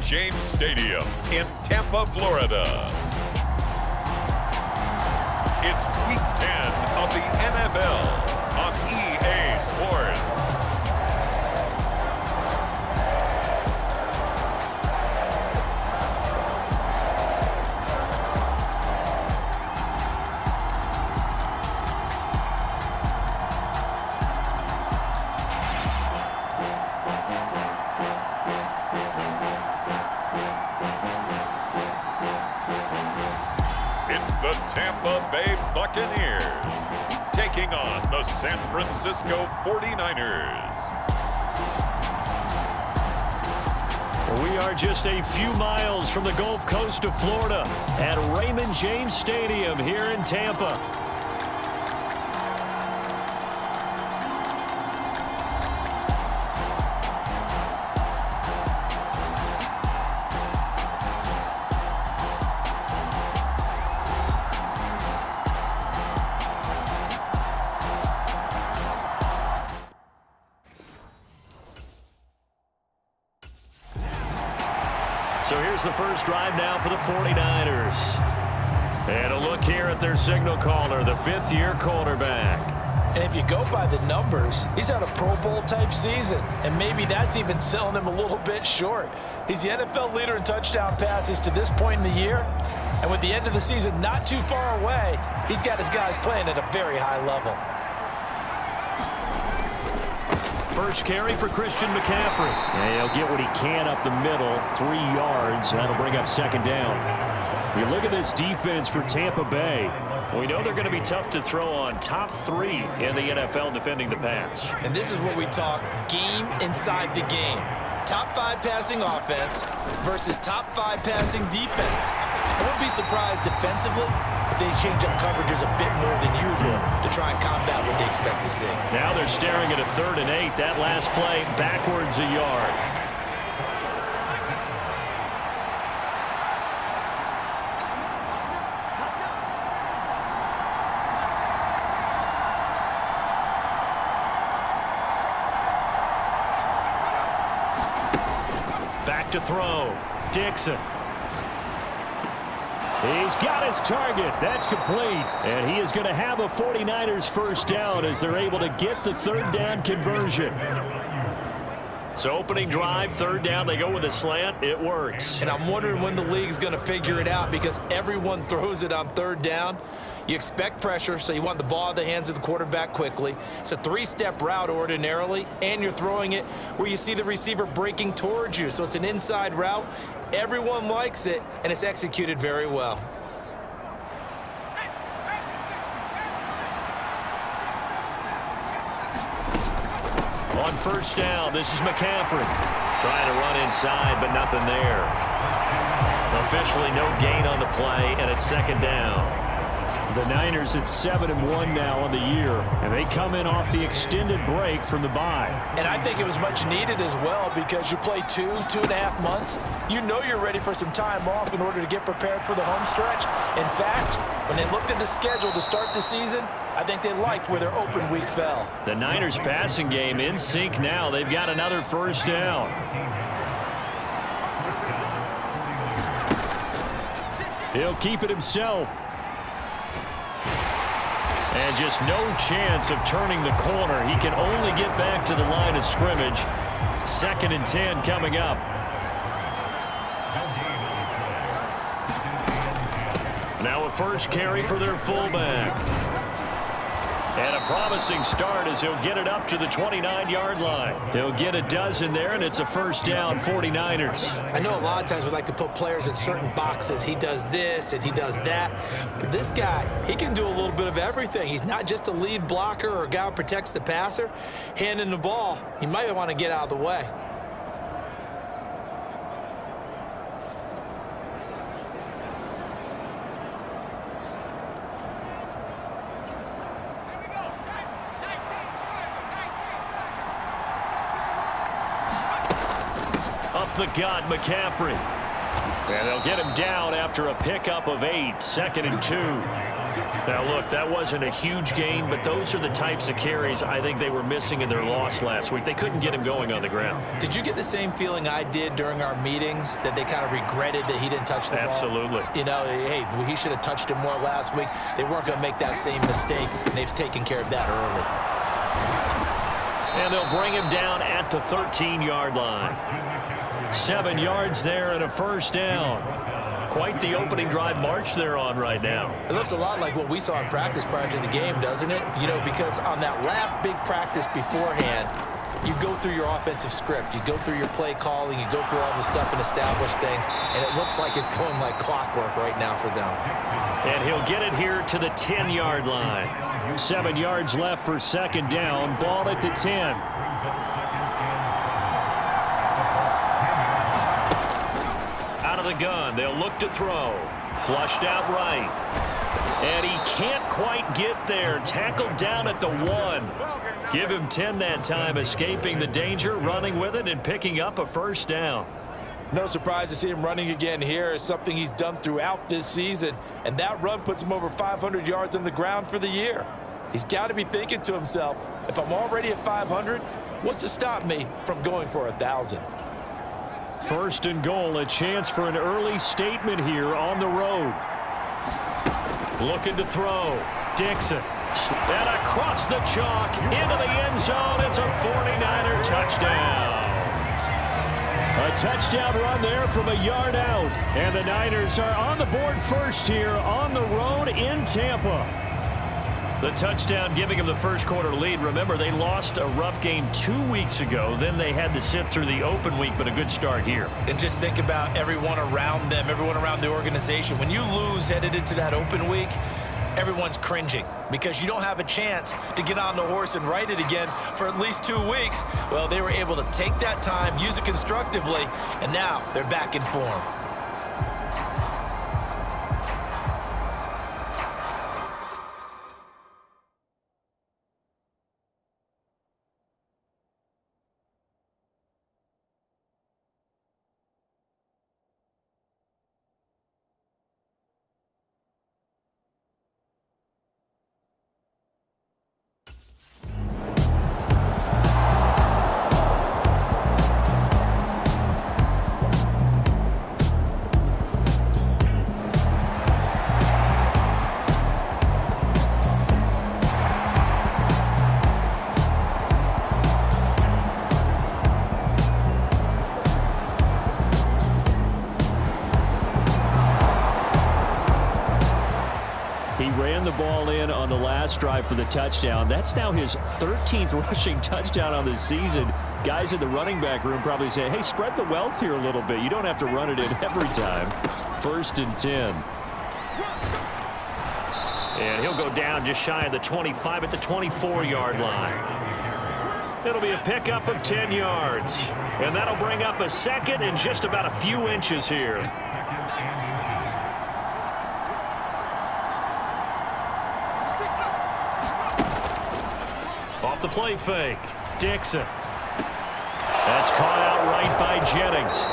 James Stadium in Tampa, Florida. It's Week 10 of the NFL on EA Sports. It's the Tampa Bay Buccaneers taking on the San Francisco 49ers. We are just a few miles from the Gulf Coast of Florida at Raymond James Stadium here in Tampa. So here's the first drive now for the 49ers. And a look here at their signal caller, the fifth-year quarterback. And if you go by the numbers, he's had a Pro Bowl-type season. And maybe that's even selling him a little bit short. He's the NFL leader in touchdown passes to this point in the year. And with the end of the season not too far away, he's got his guys playing at a very high level. First carry for Christian McCaffrey. And he'll get what he can up the middle, 3 yards. That'll bring up second down. You look at this defense for Tampa Bay. We know they're going to be tough to throw on. Top 3 in the NFL defending the pass. And this is what we talk game inside the game. Top 5 passing offense versus top 5 passing defense. I wouldn't be surprised defensively if they change up coverages a bit more than usual to try and combat what they expect to see. Now they're staring at a 3rd and 8. That last play backwards a yard. Back to throw. Dixon. He's got his target. That's complete. And he is going to have a 49ers first down as they're able to get the 3rd down conversion. So opening drive, 3rd down, they go with a slant. It works. And I'm wondering when the league's going to figure it out because everyone throws it on 3rd down. You expect pressure, so you want the ball in the hands of the quarterback quickly. It's a 3-step route ordinarily, and you're throwing it where you see the receiver breaking towards you. So it's an inside route. Everyone likes it, and it's executed very well. On first down, this is McCaffrey. Trying to run inside, but nothing there. Officially no gain on the play, and it's second down. The Niners at 7-1 now on the year, and they come in off the extended break from the bye. And I think it was much needed as well because you play 2.5 months. You know you're ready for some time off in order to get prepared for the home stretch. In fact, when they looked at the schedule to start the season, I think they liked where their open week fell. The Niners passing game in sync now. They've got another first down. He'll keep it himself. And just no chance of turning the corner. He can only get back to the line of scrimmage. 2nd and 10 coming up. Now a first carry for their fullback. And a promising start as he'll get it up to the 29-yard line. He'll get a dozen there, and it's a first down, 49ers. I know a lot of times we like to put players in certain boxes. He does this and he does that. But this guy, he can do a little bit of everything. He's not just a lead blocker or a guy who protects the passer. Handing the ball, he might want to get out of the way. Up the gut, McCaffrey. And they'll get him down after a pickup of 8. 2nd and 2. Now, look, that wasn't a huge gain, but those are the types of carries I think they were missing in their loss last week. They couldn't get him going on the ground. Did you get the same feeling I did during our meetings, that they kind of regretted that he didn't touch the ball? Absolutely. You know, hey, he should have touched it more last week. They weren't going to make that same mistake, and they've taken care of that early. And they'll bring him down at the 13-yard line. 7 yards there and a first down. Quite the opening drive march they're on right now. It looks a lot like what we saw in practice prior to the game, doesn't it? You know, because on that last big practice beforehand, you go through your offensive script. You go through your play calling. You go through all the stuff and establish things. And it looks like it's going like clockwork right now for them. And he'll get it here to the 10-yard line. 7 yards left for second down. Ball at the 10. Out of the gun. They'll look to throw. Flushed out right. And he can't quite get there. Tackled down at the 1. Give him 10 that time, escaping the danger, running with it, and picking up a first down. No surprise to see him running again here. It's something he's done throughout this season. And that run puts him over 500 yards on the ground for the year. He's got to be thinking to himself, if I'm already at 500, what's to stop me from going for 1,000? First and goal, a chance for an early statement here on the road. Looking to throw. Dixon. And across the chalk into the end zone. It's a 49er touchdown. A touchdown run there from a yard out. And the Niners are on the board first here on the road in Tampa. The touchdown giving them the first quarter lead. Remember, they lost a rough game 2 weeks ago. Then they had to sit through the open week, but a good start here. And just think about everyone around them, everyone around the organization. When you lose headed into that open week, everyone's cringing because you don't have a chance to get on the horse and ride it again for at least 2 weeks. Well, they were able to take that time, use it constructively, and now they're back in form. The ball in on the last drive for the touchdown. That's now his 13th rushing touchdown on the season. Guys in the running back room probably say, hey, spread the wealth here a little bit. You don't have to run it in every time. First and 10. And he'll go down just shy of the 25 at the 24-yard line. It'll be a pickup of 10 yards. And that'll bring up a second and just about a few inches here. Off the play fake. Dixon. That's caught out right by Jennings.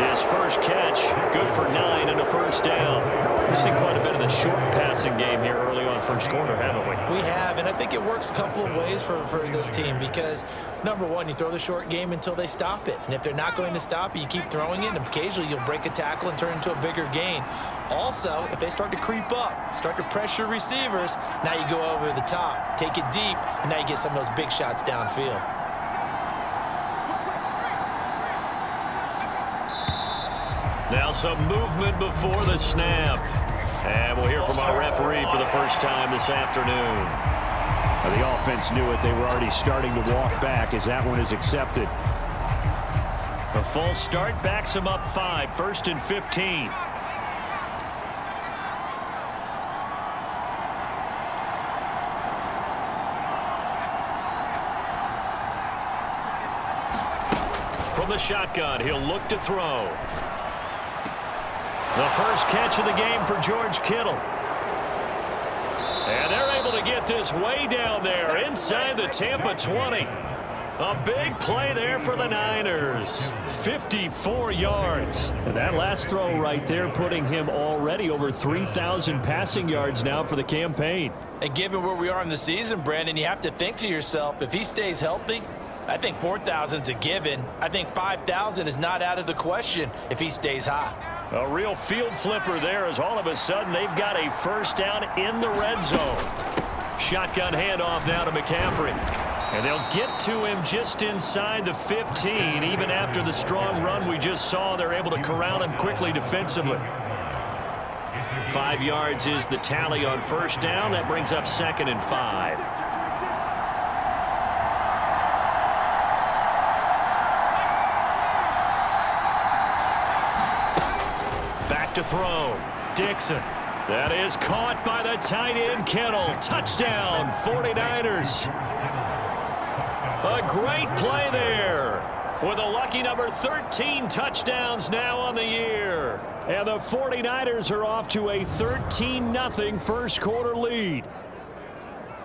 His first catch, good for 9 and a first down. We've seen quite a bit of the short passing game here early on first quarter, haven't we? We have, and I think it works a couple of ways for this team because, number one, you throw the short game until they stop it. And if they're not going to stop it, you keep throwing it, and occasionally you'll break a tackle and turn into a bigger gain. Also, if they start to creep up, start to pressure receivers, now you go over the top, take it deep, and now you get some of those big shots downfield. Now some movement before the snap. And we'll hear from our referee for the first time this afternoon. Well, the offense knew it. They were already starting to walk back as that one is accepted. A false start backs them up 5, first and 15. From the shotgun, he'll look to throw. The first catch of the game for George Kittle. And they're able to get this way down there inside the Tampa 20. A big play there for the Niners. 54 yards. And that last throw right there putting him already over 3,000 passing yards now for the campaign. And given where we are in the season, Brandon, you have to think to yourself, if he stays healthy, I think 4,000 is a given. I think 5,000 is not out of the question if he stays hot. A real field flipper there as all of a sudden they've got a first down in the red zone. Shotgun handoff now to McCaffrey. And they'll get to him just inside the 15. Even after the strong run we just saw, they're able to corral him quickly defensively. 5 yards is the tally on first down. That brings up 2nd and 5. Back to throw. Dixon. That is caught by the tight end, Kittle. Touchdown, 49ers. A great play there with a lucky number 13 touchdowns now on the year. And the 49ers are off to a 13-0 first quarter lead.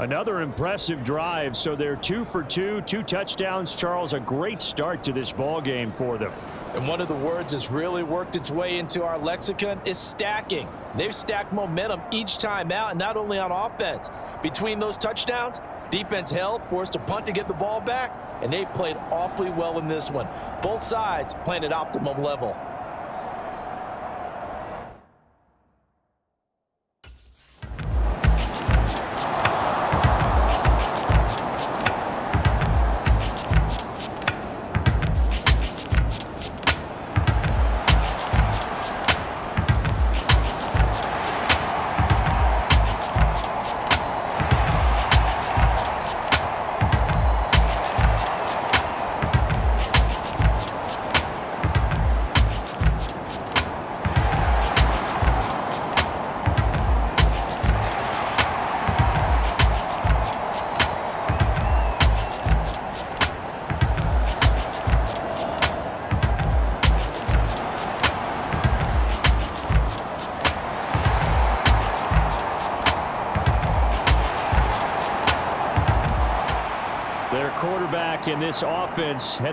Another impressive drive, so they're 2 for 2, 2 touchdowns. Charles, a great start to this ball game for them. And one of the words that's really worked its way into our lexicon is stacking. They've stacked momentum each time out, and not only on offense. Between those touchdowns, defense held, forced a punt to get the ball back, and they've played awfully well in this one. Both sides playing at optimum level. Their quarterback in this offense heading